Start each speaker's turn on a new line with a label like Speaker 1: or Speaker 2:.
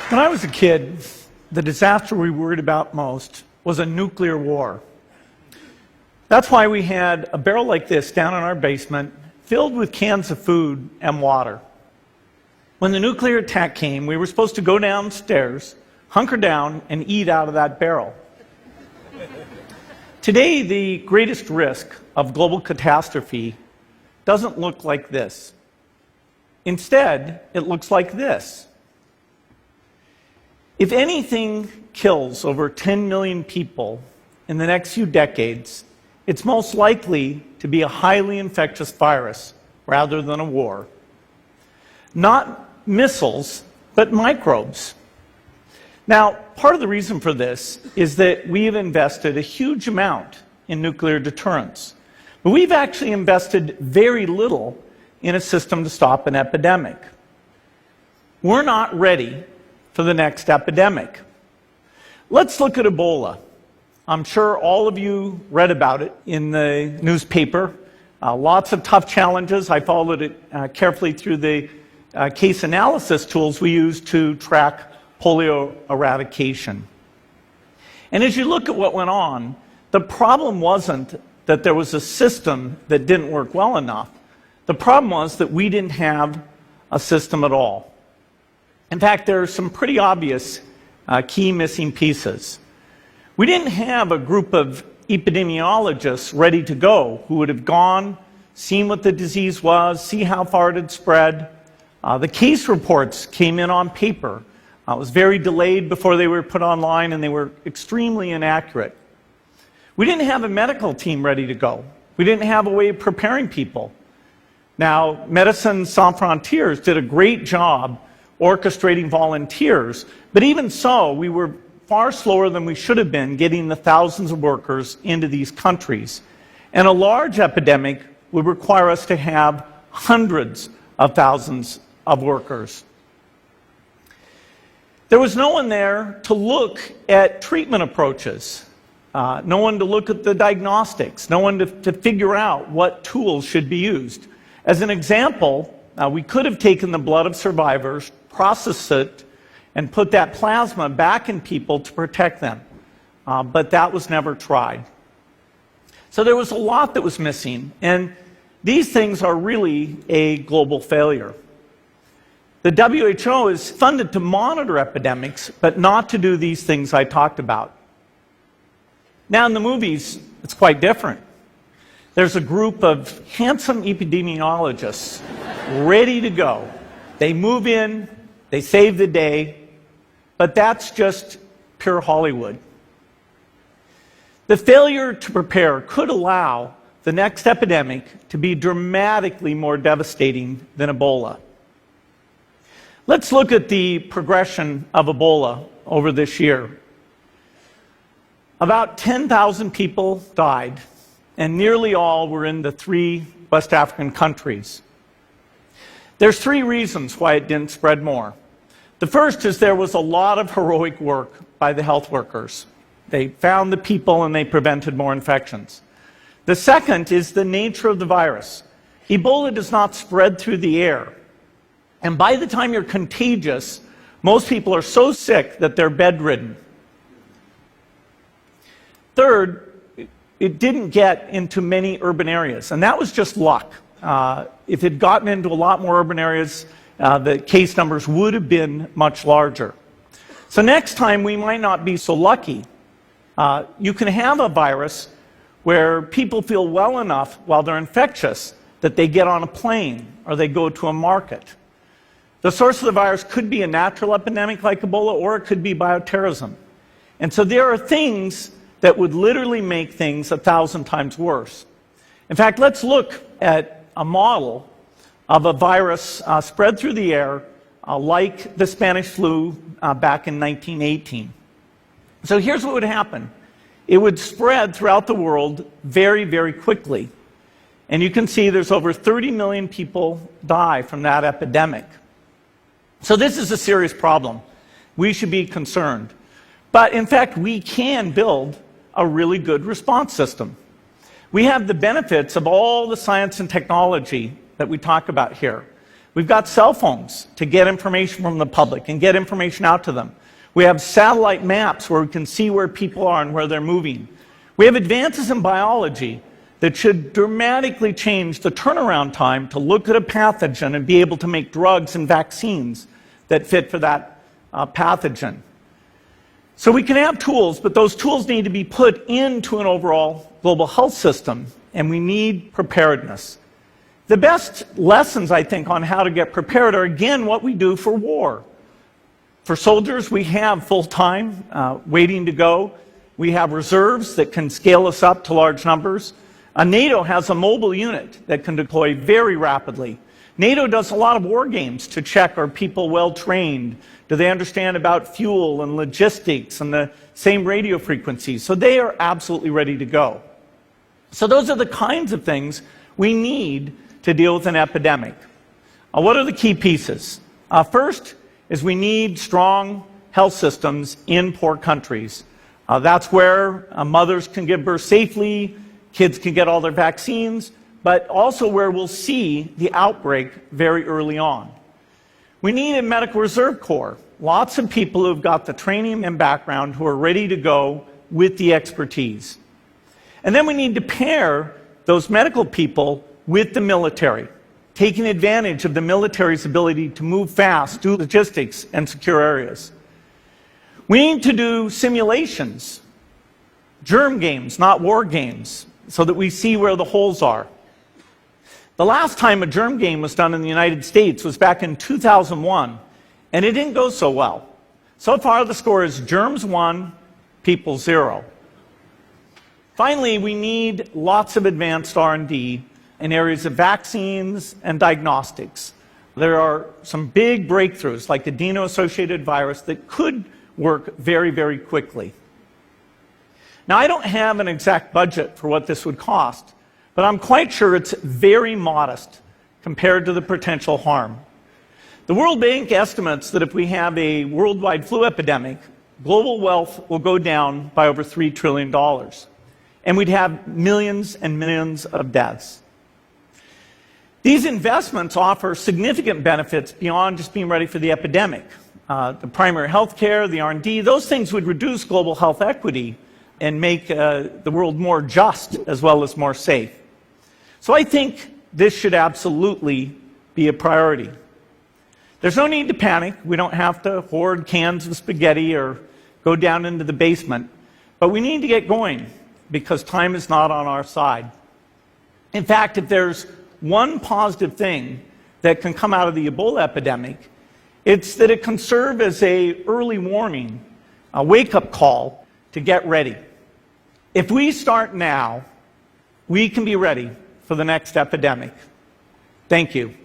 Speaker 1: When I was a kid, the disaster we worried about most was a nuclear war. That's why we had a barrel like this down in our basement, filled with cans of food and water. When the nuclear attack came, we were supposed to go downstairs, hunker down, and eat out of that barrel. Today, the greatest risk of global catastrophe doesn't look like this. Instead, it looks like this. If anything kills over 10 million people in the next few decades, it's most likely to be a highly infectious virus rather than a war. Not missiles, but microbes. Now, part of the reason for this is that we have invested a huge amount in nuclear deterrence, but we've actually invested very little in a system to stop an epidemic. We're not ready for the next epidemic. Let's look at Ebola. I'm sure all of you read about it in the newspaper. Lots of tough challenges. I followed it carefully through the case analysis tools we use to track polio eradication. And as you look at what went on, the problem wasn't that there was a system that didn't work well enough. The problem was that we didn't have a system at all. In fact, there are some pretty obvious key missing pieces. We didn't have a group of epidemiologists ready to go who would have gone, seen what the disease was, see how far it had spread. The case reports came in on paper. It was very delayed before they were put online, and they were extremely inaccurate. We didn't have a medical team ready to go. We didn't have a way of preparing people. Now, Médecins Sans Frontières did a great job orchestrating volunteers, but even so, we were far slower than we should have been getting the thousands of workers into these countries. And a large epidemic would require us to have hundreds of thousands of workers. There was no one there to look at treatment approaches, no one to look at the diagnostics, no one to figure out what tools should be used. As an example, we could have taken the blood of survivors, processed it, and put that plasma back in people to protect them. But that was never tried. So there was a lot that was missing, and these things are really a global failure. The WHO is funded to monitor epidemics, but not to do these things I talked about. Now in the movies, it's quite different. There's a group of handsome epidemiologists ready to go. They move in, they save the day, but that's just pure Hollywood. The failure to prepare could allow the next epidemic to be dramatically more devastating than Ebola. Let's look at the progression of Ebola over this year. About 10,000 people died, and nearly all were in the 3 West African countries. There's 3 reasons why it didn't spread more. The first is there was a lot of heroic work by the health workers. They found the people and they prevented more infections. The second is the nature of the virus. Ebola does not spread through the air. And by the time you're contagious, most people are so sick that they're bedridden. Third, it didn't get into many urban areas, and that was just luck. If it had gotten into a lot more urban areas, the case numbers would have been much larger. So next time, we might not be so lucky. You can have a virus where people feel well enough while they're infectious that they get on a plane or they go to a market. The source of the virus could be a natural epidemic like Ebola, or it could be bioterrorism. And so there are things that would literally make things 1,000 times worse. In fact, let's look at a model of a virus spread through the air like the Spanish flu back in 1918. So here's what would happen. It would spread throughout the world very, very quickly. And you can see there's over 30 million people die from that epidemic. So this is a serious problem. We should be concerned. But in fact, we can build a really good response system. We have the benefits of all the science and technology that we talk about here. We've got cell phones to get information from the public and get information out to them. We have satellite maps where we can see where people are and where they're moving. We have advances in biology that should dramatically change the turnaround time to look at a pathogen and be able to make drugs and vaccines that fit for that pathogen. So we can have tools, but those tools need to be put into an overall global health system, and we need preparedness. The best lessons, I think, on how to get prepared are, again, what we do for war. For soldiers, we have full-time waiting to go. We have reserves that can scale us up to large numbers. NATO has a mobile unit that can deploy very rapidly. NATO does a lot of war games to check, are people well trained? Do they understand about fuel and logistics and the same radio frequencies? So they are absolutely ready to go. So those are the kinds of things we need to deal with an epidemic. What are the key pieces? First is we need strong health systems in poor countries. That's where mothers can give birth safely, kids can get all their vaccines, but also where we'll see the outbreak very early on. We need a medical reserve corps, lots of people who've got the training and background who are ready to go with the expertise. And then we need to pair those medical people with the military, taking advantage of the military's ability to move fast, do logistics, and secure areas. We need to do simulations, germ games, not war games, so that we see where the holes are. The last time a germ game was done in the United States was back in 2001, and it didn't go so well. So far, the score is germs 1, people 0. Finally, we need lots of advanced R&D in areas of vaccines and diagnostics. There are some big breakthroughs, like the adeno-associated virus, that could work very, very quickly. Now, I don't have an exact budget for what this would cost, but I'm quite sure it's very modest compared to the potential harm. The World Bank estimates that if we have a worldwide flu epidemic, global wealth will go down by over $3 trillion, and we'd have millions and millions of deaths. These investments offer significant benefits beyond just being ready for the epidemic. The primary health care, the R&D, those things would reduce global health equity and make the world more just as well as more safe. So I think this should absolutely be a priority. There's no need to panic. We don't have to hoard cans of spaghetti or go down into the basement. But we need to get going because time is not on our side. In fact, if there's one positive thing that can come out of the Ebola epidemic, it's that it can serve as an early warning, a wake-up call to get ready. If we start now, we can be ready for the next epidemic. Thank you.